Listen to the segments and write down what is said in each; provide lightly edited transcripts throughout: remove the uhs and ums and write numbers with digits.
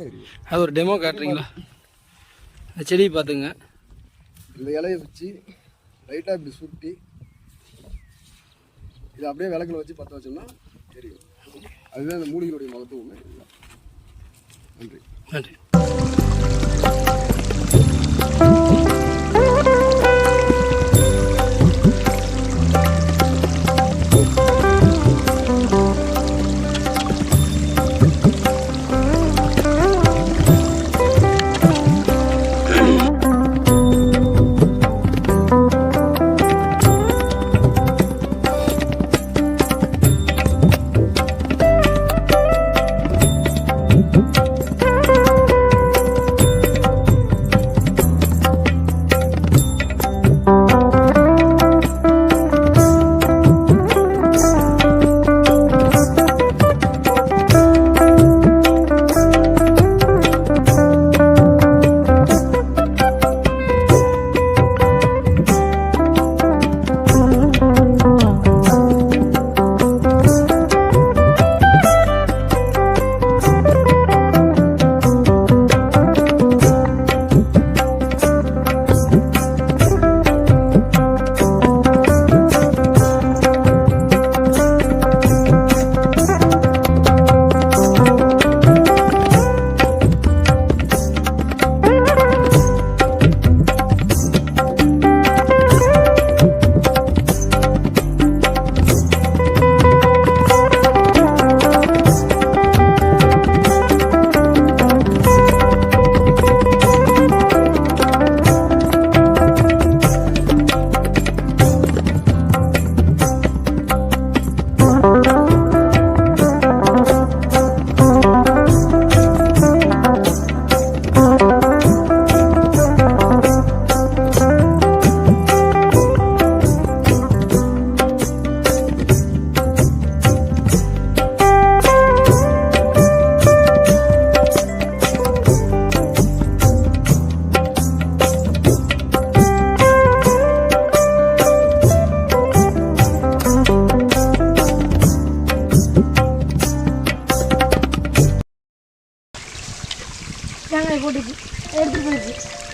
அது ஒரு டெமோ காட்டுறீங்களா? செடி பார்த்துங்க. இந்த இலையை வச்சு லைட்டாக இப்படி சுட்டி இதை அப்படியே விளக்கில் வச்சு பற்ற வச்சோம்னா தெரியும். அதுதான் அந்த மூலிகையுடைய மகத்துவமே. நன்றி நன்றி.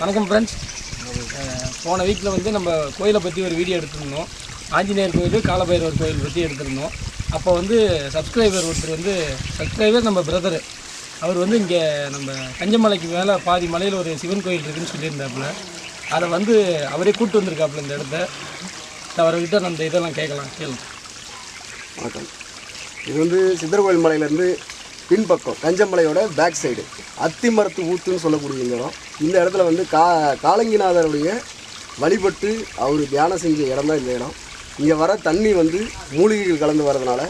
வணக்கம் ஃப்ரெண்ட்ஸ். போன வீக்கில் வந்து நம்ம கோயிலை பற்றி ஒரு வீடியோ எடுத்திருந்தோம். ஆஞ்சநேயர் கோயில், காலபைரவர் கோயில் பற்றி எடுத்திருந்தோம். அப்போ வந்து சப்ஸ்கிரைபர் ஒருத்தர் வந்து நம்ம பிரதர் அவர் வந்து இங்கே நம்ம கஞ்சமலைக்கு மேலே பாதி மலையில் ஒரு சிவன் கோயில் இருக்குதுன்னு சொல்லியிருந்தாப்புல. அதை வந்து அவரே கூப்பிட்டு வந்திருக்காப்புல இந்த இடத்த. அவர்கிட்ட நம்ம இதெல்லாம் கேட்கலாம். வணக்கம். இது வந்து சித்தர்கோயில் மலையிலேருந்து பின்பக்கம் கஞ்சமலையோட பேக் சைடு அத்திமரத்து ஊத்துன்னு சொல்லக்கூடிய இந்த இடம். இந்த இடத்துல வந்து காலங்கிநாதருடைய வழிபட்டு அவர் தியானம் செஞ்ச இடம் தான் இந்த இடம். இங்கே வர தண்ணி வந்து மூலிகைகள் கலந்து வரதுனால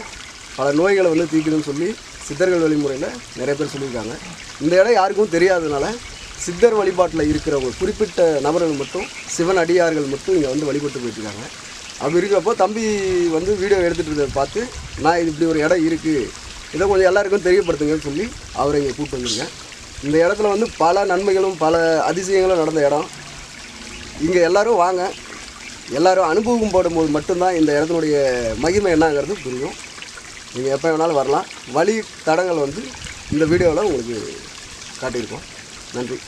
பல நோய்களை வந்து தீர்க்குதுன்னு சொல்லி சித்தர்கள் வழிமுறையில் நிறைய பேர் சொல்லியிருக்காங்க. இந்த இடம் யாருக்கும் தெரியாததுனால சித்தர் வழிபாட்டில் இருக்கிறவங்க குறிப்பிட்ட நபர்கள் மட்டும், சிவன் அடியார்கள் மட்டும் இங்கே வந்து வழிபட்டு போயிட்டுருக்காங்க. அப்படி இருக்கிறப்போ தம்பி வந்து வீடியோ எடுத்துகிட்டு இருந்ததை பார்த்து நான் இது இப்படி ஒரு இடம் இருக்குது, இதை கொஞ்சம் எல்லாருக்கும் தெரியப்படுத்துங்கன்னு சொல்லி அவரை இங்கே கூப்பிட்டு வந்துருக்கேன். இந்த இடத்துல வந்து பல நன்மைகளும் பல அதிசயங்களும் நடந்த இடம். இங்கே எல்லோரும் வாங்க, எல்லோரும் அனுபவம் போடும்போது மட்டும்தான் இந்த இடத்தினுடைய மகிமை என்னங்கிறது புரியும். நீங்கள் எப்போ வேணாலும் வரலாம். வழி தடங்கள் வந்து இந்த வீடியோவில் உங்களுக்கு காட்டியிருக்கோம். நன்றி.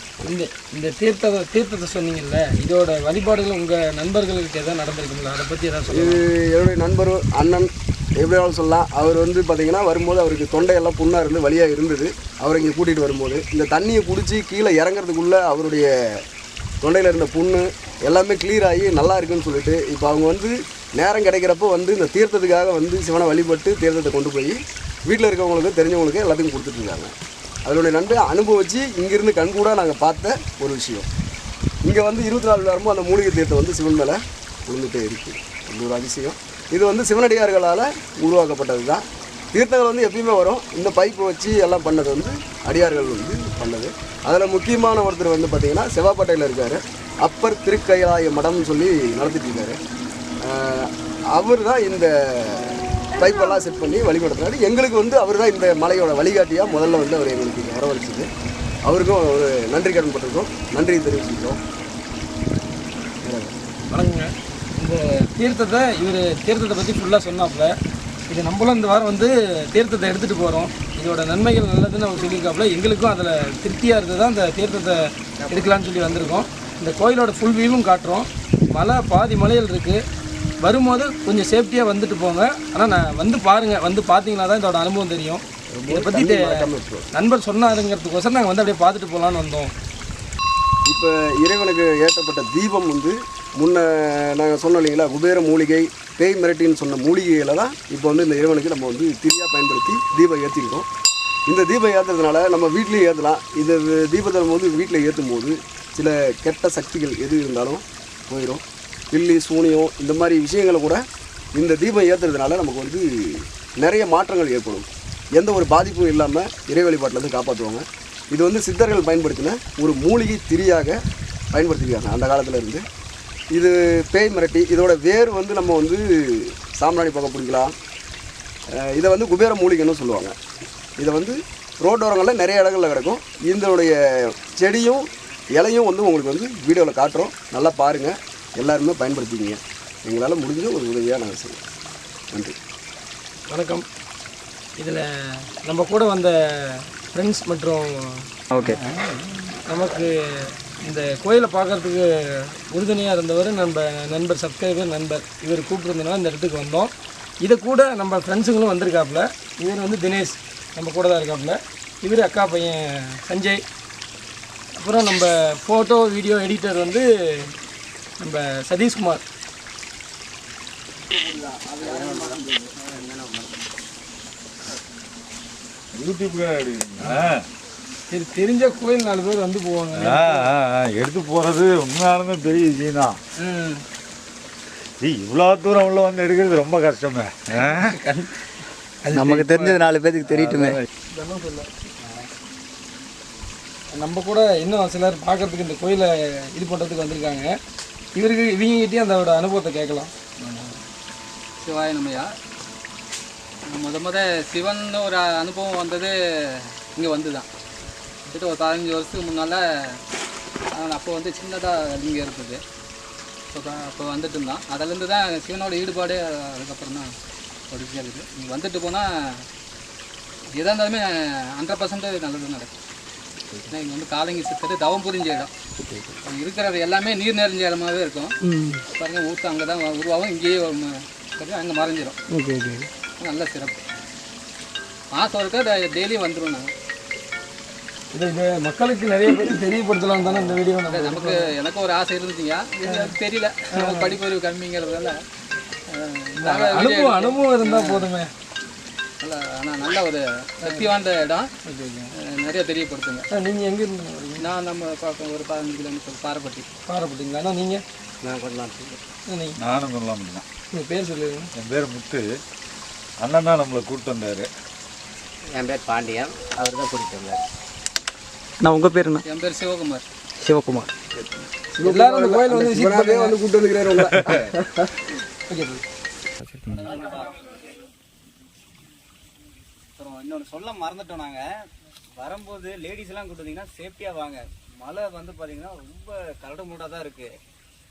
இந்த தீர்த்தத்தை சொன்னீங்கல்ல, இதோட வழிபாடுகள் உங்கள் நண்பர்களுக்கு எதாவது நடந்திருக்குங்களா? அதை பற்றி எதாவது சொல்லுங்கள். இது என்னுடைய நண்பர், அண்ணன், எப்படியாவது சொல்லலாம். அவர் வந்து பார்த்திங்கன்னா வரும்போது அவருக்கு தொண்டையெல்லாம் புண்ணாக இருந்து வழியாக இருந்தது. அவரை இங்கே கூட்டிகிட்டு வரும்போது இந்த தண்ணியை குடித்து கீழே இறங்குறதுக்குள்ளே அவருடைய தொண்டையில் இருந்த புண்ணு எல்லாமே கிளியர் ஆகி நல்லா இருக்குன்னு சொல்லிட்டு இப்போ அவங்க வந்து நேரம் கிடைக்கிறப்போ வந்து இந்த தீர்த்தத்துக்காக வந்து சிவனை வழிபட்டு தீர்த்தத்தை கொண்டு போய் வீட்டில் இருக்கவங்களுக்கு தெரிஞ்சவங்களுக்கு எல்லாத்துக்கும் கொடுத்துட்ருக்காங்க. அதனுடைய நன்மை அனுபவித்து இங்கேருந்து கண்கூடாக நாங்கள் பார்த்த ஒரு விஷயம். இங்கே வந்து 24 மணி நேரமும் அந்த மூலிகை தீர்த்தம் வந்து சிவன் மேலே விழுந்துகிட்டே இருக்குது. அது ஒரு அதிசயம். இது வந்து சிவனடியார்களால் உருவாக்கப்பட்டது தான். தீர்த்தங்கள் வந்து எப்பயுமே வரும். இந்த பைப்பை வச்சு எல்லாம் பண்ணது வந்து அடியார்கள் வந்து பண்ணது. அதில் முக்கியமான ஒருத்தர் வந்து பார்த்திங்கன்னா செவ்வாப்பேட்டையில் இருக்கார். அப்பர் திருக்கைலாய மடம்னு சொல்லி நடத்திட்டுருக்காரு. அவர் தான் இந்த பைப்பெல்லாம் செட் பண்ணி வழிபடுத்துறாரு. எங்களுக்கு வந்து அவர் தான் இந்த மலையோட வழிகாட்டியாக முதல்ல வந்து அவர் எங்களுக்கு வரவழைச்சது. அவருக்கும் ஒரு நன்றி கடன் பட்டிருக்கோம். நன்றி தெரிவிச்சுக்கிறோம். வணக்கங்க. இந்த தீர்த்தத்தை பற்றி ஃபுல்லாக சொன்னாப்புல. இது நம்மளும் இந்த வாரம் வந்து தீர்த்தத்தை எடுத்துகிட்டு போகிறோம். இதோட நன்மைகள் நல்லதுன்னு அவர் சொல்லியிருக்காப்புல. எங்களுக்கும் அதில் திருப்தியாக இருந்தது தான் இந்த தீர்த்தத்தை எடுக்கலான்னு சொல்லி வந்திருக்கோம். இந்த கோயிலோட ஃபுல் வியூவும் காட்டுறோம். மலை பாதி மலைகள் இருக்குது. வரும்போது கொஞ்சம் சேஃப்டியாக வந்துட்டு போங்க. ஆனால் நான் வந்து பாருங்கள், வந்து பார்த்தீங்கன்னா தான் இதோட அனுபவம் தெரியும். இதை பற்றி நண்பர் சொன்னாருங்கிறதுக்கோசரம் நாங்கள் வந்து அப்படியே பார்த்துட்டு போகலான்னு வந்தோம். இப்போ இறைவனுக்கு ஏற்றப்பட்ட தீபம் வந்து முன்ன நாங்கள் சொன்னோம் இல்லைங்களா, குபேர மூலிகை, பேய் மிரட்டின்னு சொன்ன மூலிகைகளை தான் இப்போ வந்து இந்த இறைவனுக்கு நம்ம வந்து திரியாக பயன்படுத்தி தீபம் ஏற்றிருக்கோம். இந்த தீபம் ஏற்றுறதுனால நம்ம வீட்லேயும் ஏற்றலாம். இந்த தீபத்தை நம்ம வந்து வீட்டில் ஏற்றும் போது சில கெட்ட சக்திகள் எது இருந்தாலும் போயிடும். பில்லி சூனியம் இந்த மாதிரி விஷயங்களை கூட இந்த தீபம் ஏற்றுறதுனால நமக்கு வந்து நிறைய மாற்றங்கள் ஏற்படும். எந்த ஒரு பாதிப்பும் இல்லாமல் இறை வழிபாட்டிலேருந்து காப்பாற்றுவாங்க. இது வந்து சித்தர்கள் பயன்படுத்தின ஒரு மூலிகை திரியாக பயன்படுத்திக்கிறாங்க அந்த காலத்தில் இருந்து. இது பேய் மிரட்டி, இதோட வேர் வந்து நம்ம வந்து சாம்பிராணி பக்கம் பிடிக்கலாம். இதை வந்து குபேர மூலிகைன்னு சொல்லுவாங்க. இதை வந்து ரோட்டோரங்களில் நிறைய இடங்களில் கிடக்கும். இதனுடைய செடியும் இலையும் வந்து உங்களுக்கு வந்து வீடியோவில் காட்டுறோம். நல்லா பாருங்கள், எல்லாருமே பயன்படுத்திக்கிங்க. எங்களால் முடிஞ்ச ஒரு உதவியாக நாங்கள் செய்வோம். நன்றி, வணக்கம். இதில் நம்ம கூட வந்த ஃப்ரெண்ட்ஸ் மற்றும் நமக்கு இந்த கோயிலை பார்க்குறதுக்கு உறுதுணையாக இருந்தவர் நம்ம நண்பர், சப்ஸ்கிரைபர் நண்பர். இவர் கூப்பிட்டுருந்தனால இந்த இடத்துக்கு வந்தோம். இதை கூட நம்ம ஃப்ரெண்ட்ஸுங்களும் வந்திருக்காப்புல. இவர் வந்து தினேஷ் நம்ம கூட தான் இருக்காப்புல. இவர் அக்கா பையன் சஞ்சய். அப்புறம் நம்ம ஃபோட்டோ வீடியோ எடிட்டர் வந்து நம்ம சதீஷ்குமார். சரி, தெரிஞ்ச கோயில் 4 பேர் வந்து போவாங்க. எடுத்து போகிறது உண்மையாலுமே பெரிய விஷயம் தான். இவ்வளோ தூரம் உள்ள வந்து எடுக்கிறது ரொம்ப கஷ்டமே. நமக்கு தெரிஞ்சது 4 பேருக்கு தெரியட்டுமே. நம்ம கூட இன்னும் சிலர் பார்க்கறதுக்கு இந்த கோயிலை இது பண்ணுறதுக்கு வந்திருக்காங்க. இவங்ககிட்டயும் அதோட அனுபவத்தை கேட்கலாம். சிவாய நமையா. முத சிவன் ஒரு அனுபவம் வந்தது இங்கே வந்து தான். கிட்ட ஒரு 15 வருஷத்துக்கு முன்னால் அப்போ வந்து சின்னதாக லிங்கம் இருக்குது. அப்போ வந்துட்டு இருந்தான். அதிலேருந்து தான் சிவனோட ஈடுபாடு அதுக்கப்புறம் தான் படிச்சுட்டே இருக்குது. இங்கே வந்துட்டு போனால் எதாக இருந்தாலுமே 100% நல்லது நடக்கும். ஏன்னா இங்கே வந்து காலங்கி சித்தர் தவம் புரிஞ்ச இடம். இருக்கிறது எல்லாமே நீர் நிறைஞ்ச இடமாவே இருக்கும். பாருங்கள், ஊற்று அங்கே தான் உருவாகும். இங்கேயே அங்கே மறைஞ்சிடும். நல்ல சிறப்பு. மாதம் ஒருக்கா டெய்லியும் வந்துடும். நாங்கள் இது மக்களுக்கு நிறைய பேருக்கு தெரியப்படுத்தலாம் தானே இந்த வீடியோ. நமக்கு எனக்கும் ஒரு ஆசை இருந்துச்சுங்க, தெரியல. படிப்பறிவு கம்மிங்கிறதுனால அனுபவம் இருந்தால் போதுமே. நல்ல ஆனால் நல்ல ஒரு சக்தி வாய்ந்த இடம். நிறைய தெரியப்படுத்துங்க. நீங்கள் எங்கே இருந்து? நான் நம்ம பார்க்க ஒரு 15 கிலோமீட்டர் பாறைப்பட்டிங்களா? ஆனால் நீங்கள்? நான் கொள்ளலாம். நானும் கொள்ளலாம். உங்கள் பேர் சொல்லுங்க. என் பேர் முத்து. அண்ணன் தான் நம்மளை கூப்பிட்டு வந்தார். என் பேர் பாண்டியன், அவர் தான் கூட்டிகிட்டு வந்தார். நான் உங்கள் பேர் என்ன? என் பேர் சிவகுமார். சிவகுமார். எல்லாரும் அந்த கோயில் வந்து கூப்பிட்டு வந்துக்கிறேன். அப்புறம் இன்னொன்று சொல்ல மறந்துட்டோம். நாங்கள் வரும்போது லேடிஸ்லாம் கூப்பிட்டு சேஃப்டியாக வாங்க. மழை வந்து பார்த்தீங்கன்னா ரொம்ப கரடு மூடாக தான் இருக்குது.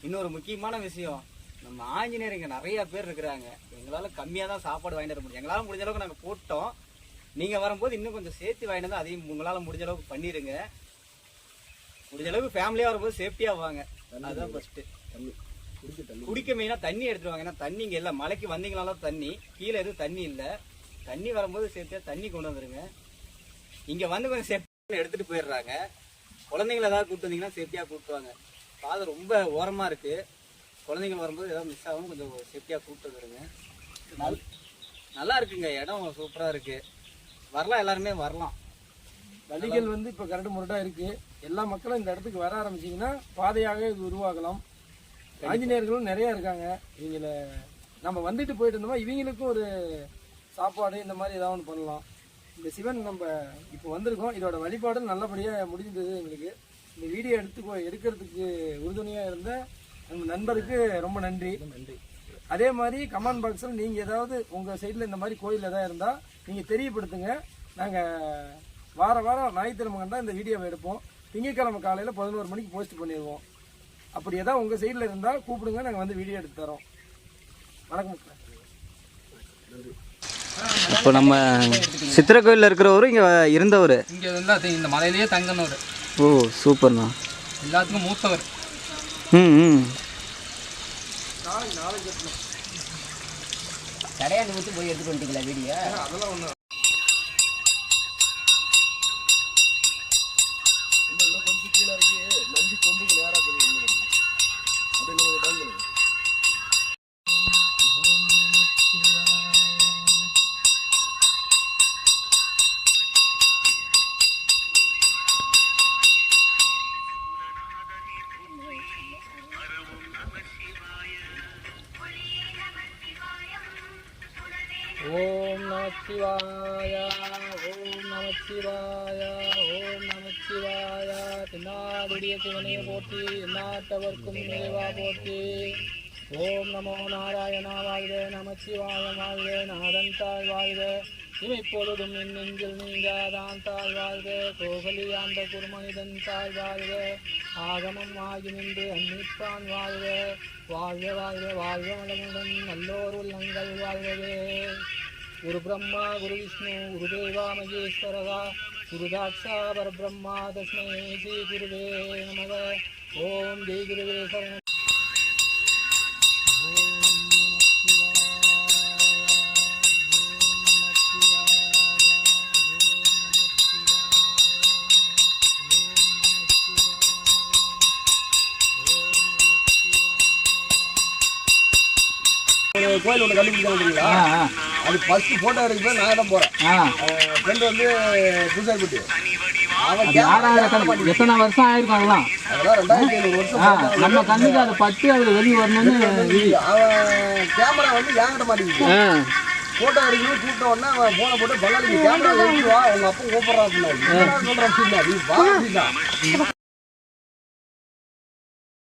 இன்னொரு முக்கியமான விஷயம், நம்ம ஆஞ்சநேயர் இங்கே நிறையா பேர் இருக்கிறாங்க. எங்களால் கம்மியாக தான் சாப்பாடு வாங்கிட்டு வர முடியும். எங்களால் முடிஞ்ச அளவுக்கு நாங்கள் போட்டோம். நீங்கள் வரும்போது இன்னும் கொஞ்சம் சேர்த்து வாங்கிட்டு வந்து அதையும் உங்களால் முடிஞ்ச அளவுக்கு பண்ணிடுங்க. முடிஞ்ச அளவுக்கு ஃபேமிலியாக வரும்போது சேஃப்டியாக வாங்க. அதுதான் ஃபஸ்ட்டு. குடிக்க மெயினாக தண்ணி எடுத்துட்டு வாங்க. ஏன்னா தண்ணி இங்கே இல்லை. மலைக்கு வந்தீங்கனாலும் தண்ணி, கீழே எதுவும் தண்ணி இல்லை. தண்ணி வரும்போது சேஃப்டியாக தண்ணி கொண்டு வந்துடுங்க. இங்கே வந்து கொஞ்சம் சேஃப்டியாக எடுத்துகிட்டு போயிடுறாங்க. குழந்தைங்கள ஏதாவது கூப்பிட்டு வந்தீங்கன்னா சேஃப்டியாக கூப்பிட்டுவாங்க. பாதை ரொம்ப ஓரமாக இருக்குது. குழந்தைங்க வரும்போது ஏதாவது மிஸ் ஆகும், கொஞ்சம் சேஃப்டியாக கூப்பிட்டு வந்துடுங்க. நல்லா இருக்குங்க, இடம் சூப்பராக இருக்குது. வரலாம், எல்லாருமே வரலாம். வழிகள் வந்து இப்போ கரடு முரடாக இருக்குது. எல்லா மக்களும் இந்த இடத்துக்கு வர ஆரம்பிச்சிங்கன்னா பாதையாக இது உருவாகலாம். ஆஞ்சநேயர்களும் நிறையா இருக்காங்க. இவங்களை நம்ம வந்துட்டு போயிட்டு இருந்தோமா, இவங்களுக்கும் ஒரு சாப்பாடு இந்த மாதிரி ஏதாவது ஒன்று பண்ணலாம். இந்த சிவன் நம்ம இப்போ வந்திருக்கோம். இதோட வழிபாடு நல்லபடியாக முடிஞ்சது எங்களுக்கு. இந்த வீடியோ எடுக்கிறதுக்கு உறுதுணையாக இருந்த நம்ம நண்பருக்கு ரொம்ப நன்றி. அதே மாதிரி கமெண்ட் பாக்ஸில் நீங்கள் ஏதாவது உங்கள் சைடில் இந்த மாதிரி கோயில் எதாவது இருந்தால் நீங்கள் தெரியப்படுத்துங்க. நாங்கள் வாரம் ஞாயிற்றுக்கிழமை கண்டா இந்த வீடியோவை எடுப்போம். திங்கட்கிழமை காலையில் 11 மணிக்கு போஸ்ட் பண்ணிடுவோம். அப்படி ஏதாவது உங்கள் சைடில் இருந்தால் கூப்பிடுங்க, நாங்கள் வந்து வீடியோ எடுத்து தரோம். வணக்கம். இப்போ நம்ம சித்திரை கோயிலில் இருக்கிறவரும் இங்கே இருந்தவர். இங்கே வந்து இந்த மலையிலேயே தங்கினவர். ஓ சூப்பர்ண்ணா. எல்லாத்துக்கும் மூத்தவர். ம் ம். கடையாண்டு ஊற்றி போய் எடுத்துட்டு வந்துட்டீங்களா வீடியோ? அதெல்லாம் ஒன்று கொஞ்சம் கீழே இருக்கு. நந்தி கொம்புக்கு நேராக தெரியும். அப்படி கொஞ்சம் டவுன் பண்ணுங்க. ஓம் நமச்சிவாய, ஓம் நமச்சிவாய, ஓம் நமச்சிவாய. தென்னாடுடைய சிவனே போற்றி, எந்நாட்டவர்க்கும் இறைவா போற்றி. ஓம் நமோ நாராயணா வாழ்க, நமச்சிவாய வாழ்க, நாதன் தாழ் வாழ்க, இமைப்பொழுதும் என் நெஞ்சில் நீங்காதான் தாழ் வாழ்க, கோகலி ஆண்ட குருமனிதன் தாழ் வாழ்க, ஆகமம் ஆகி நின்று அன்னிப்பான் வாழ்க, வாழ்க வாழ்க வாழ்க வளமுடன் நல்லோர் உள்ளங்கள் வாழ்கவே. குரு பிரம்மா குரு விஷ்ணு குருதேவா மகேஸ்வரகா குருதாட்சா பரபிரம்மா தஸ்மை ஸ்ரீ குருவே நமக. ஓம் ஜெய் குருவே சரணம். ஒரு கோயில் ஒன்று கண்டுபிடிக்க வந்துங்களா? அது ஃபர்ஸ்ட் ஃபோட்டோ எடுக்க போய் நான் தான் போகிறேன். ஃப்ரெண்டு வந்து பூசாரிப்பட்டி. அவன் எத்தனை வருஷம் ஆயிருக்கும் அதெல்லாம்? அதெல்லாம் 2500 வருஷம். நம்ம கண்ணுக்கு அதை பற்றி அதில் வெளியே வரணும்னு அவன் கேமரா வந்து ஏங்கிட்ட மாட்டேங்குது. ஃபோட்டோ எடுக்கணும் கூப்பிட்ட உடனே அவன் ஃபோனை போட்டு பல்லாடி கேமரா எடுத்து வா, உங்கள் அப்பா கூப்பிட்றான் அப்படின்னா சொல்கிறேன். நீ வா அப்படின்னா